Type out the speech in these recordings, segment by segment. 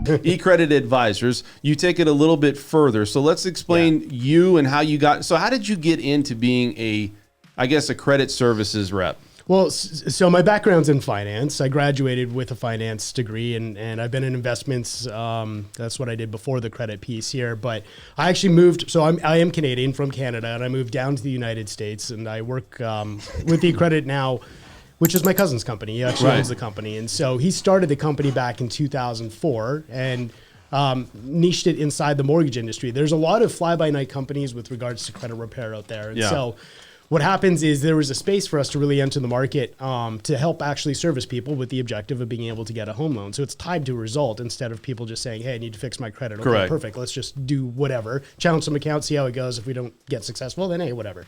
eCreditAdvisors, you take it a little bit further. So let's explain you and how you got. So how did you get into being a credit services rep? Well, so my background's in finance. I graduated with a finance degree, and I've been in investments. That's what I did before the credit piece here. But I actually moved. So I am Canadian from Canada, and I moved down to the United States, and I work with eCredit now, which is my cousin's company. He actually owns the company, and so he started the company back in 2004, and niched it inside the mortgage industry. There's a lot of fly-by-night companies with regards to credit repair out there, and so what happens is there was a space for us to really enter the market to help actually service people with the objective of being able to get a home loan. So it's tied to a result instead of people just saying, hey, I need to fix my credit. Okay, correct. Perfect. Let's just do whatever. Challenge some accounts, see how it goes. If we don't get successful, then hey, whatever.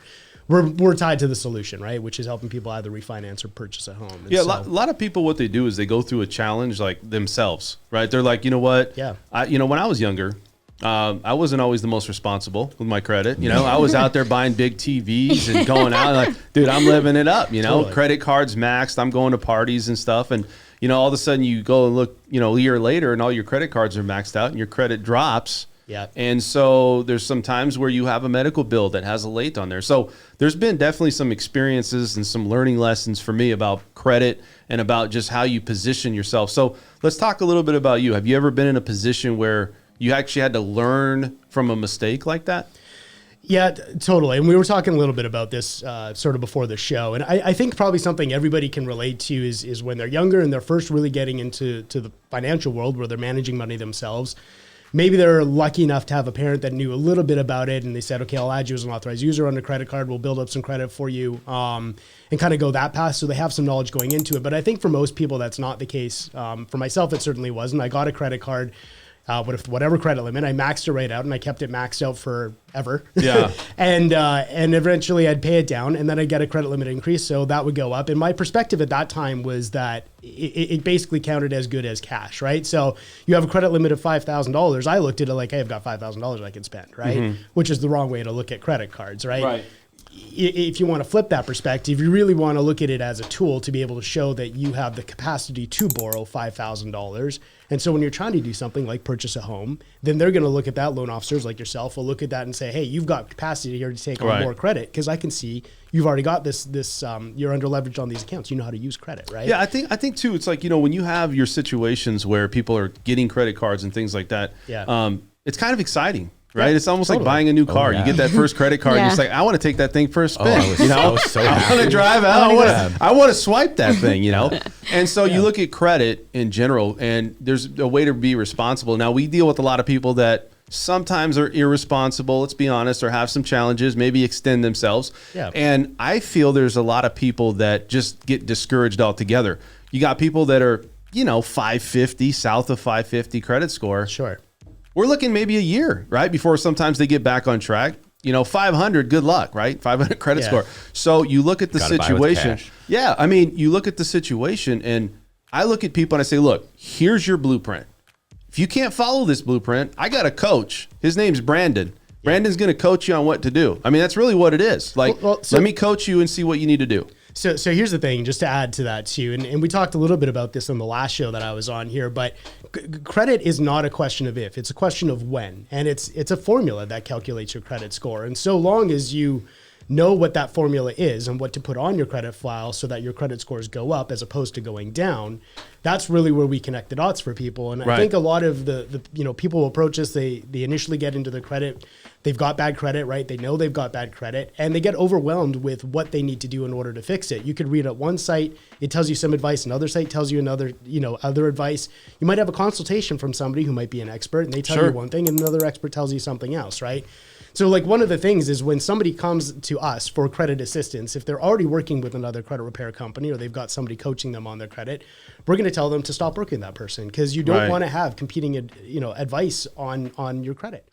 We're tied to the solution, right? Which is helping people either refinance or purchase a home. And a lot of people, what they do is they go through a challenge like themselves, right? They're like, you know what? Yeah. When I was younger, I wasn't always the most responsible with my credit. I was out there buying big TVs and going out like, dude, I'm living it up, Totally. Credit cards maxed. I'm going to parties and stuff. And, all of a sudden you go and look, a year later and all your credit cards are maxed out and your credit drops. Yeah. And so there's some times where you have a medical bill that has a late on there. So there's been definitely some experiences and some learning lessons for me about credit and about just how you position yourself. So let's talk a little bit about you. Have you ever been in a position where you actually had to learn from a mistake like that? Yeah, totally. And we were talking a little bit about this sort of before the show. And I think probably something everybody can relate to is when they're younger and they're first really getting into the financial world where they're managing money themselves. Maybe they're lucky enough to have a parent that knew a little bit about it and they said, okay, I'll add you as an authorized user on the credit card. We'll build up some credit for you and kind of go that path. So they have some knowledge going into it. But I think for most people, that's not the case. For myself, it certainly wasn't. I got a credit card. Whatever credit limit, I maxed it right out and I kept it maxed out forever. Yeah. and eventually I'd pay it down and then I'd get a credit limit increase. So that would go up. And my perspective at that time was that it basically counted as good as cash, right? So you have a credit limit of $5,000. I looked at it like, hey, I've got $5,000 I can spend, right? Mm-hmm. Which is the wrong way to look at credit cards, right? Right. If you want to flip that perspective, you really want to look at it as a tool to be able to show that you have the capacity to borrow $5,000. And so when you're trying to do something like purchase a home, then they're going to look at that. Loan officers like yourself will look at that and say, hey, you've got capacity here to take on more credit because I can see you've already got this you're under leveraged on these accounts. You know how to use credit, right? Yeah, I think too, it's like, when you have your situations where people are getting credit cards and things like that, it's kind of exciting. Right, yeah, it's almost like buying a new car. You get that first credit card, and it's like, I want to take that thing for a spin. I was so happy. I want to drive out. I want to swipe that thing. And so you look at credit in general, and there's a way to be responsible. Now we deal with a lot of people that sometimes are irresponsible. Let's be honest, or have some challenges, maybe extend themselves. Yeah. And I feel there's a lot of people that just get discouraged altogether. You got people that are 550, south of 550 credit score. Sure. We're looking maybe a year, right? Before sometimes they get back on track. 500, good luck, right? 500 credit score. So you look at the situation. Yeah. I mean, you look at the situation and I look at people and I say, look, here's your blueprint. If you can't follow this blueprint, I got a coach. His name's Brandon. Brandon's going to coach you on what to do. I mean, that's really what it is. Like, let me coach you and see what you need to do. So here's the thing, just to add to that too, and we talked a little bit about this on the last show that I was on here, but credit is not a question of if, it's a question of when. And it's a formula that calculates your credit score. And so long as you know what that formula is and what to put on your credit file so that your credit scores go up as opposed to going down, that's really where we connect the dots for people. And I think a lot of the people who approach us, they initially get into their credit. They've got bad credit, right? They know they've got bad credit and they get overwhelmed with what they need to do in order to fix it. You could read at one site, it tells you some advice. Another site tells you other advice. You might have a consultation from somebody who might be an expert and they tell you one thing and another expert tells you something else, right? So like one of the things is when somebody comes to us for credit assistance, if they're already working with another credit repair company or they've got somebody coaching them on their credit, we're going to tell them to stop working with that person because you don't want to have competing, advice on your credit.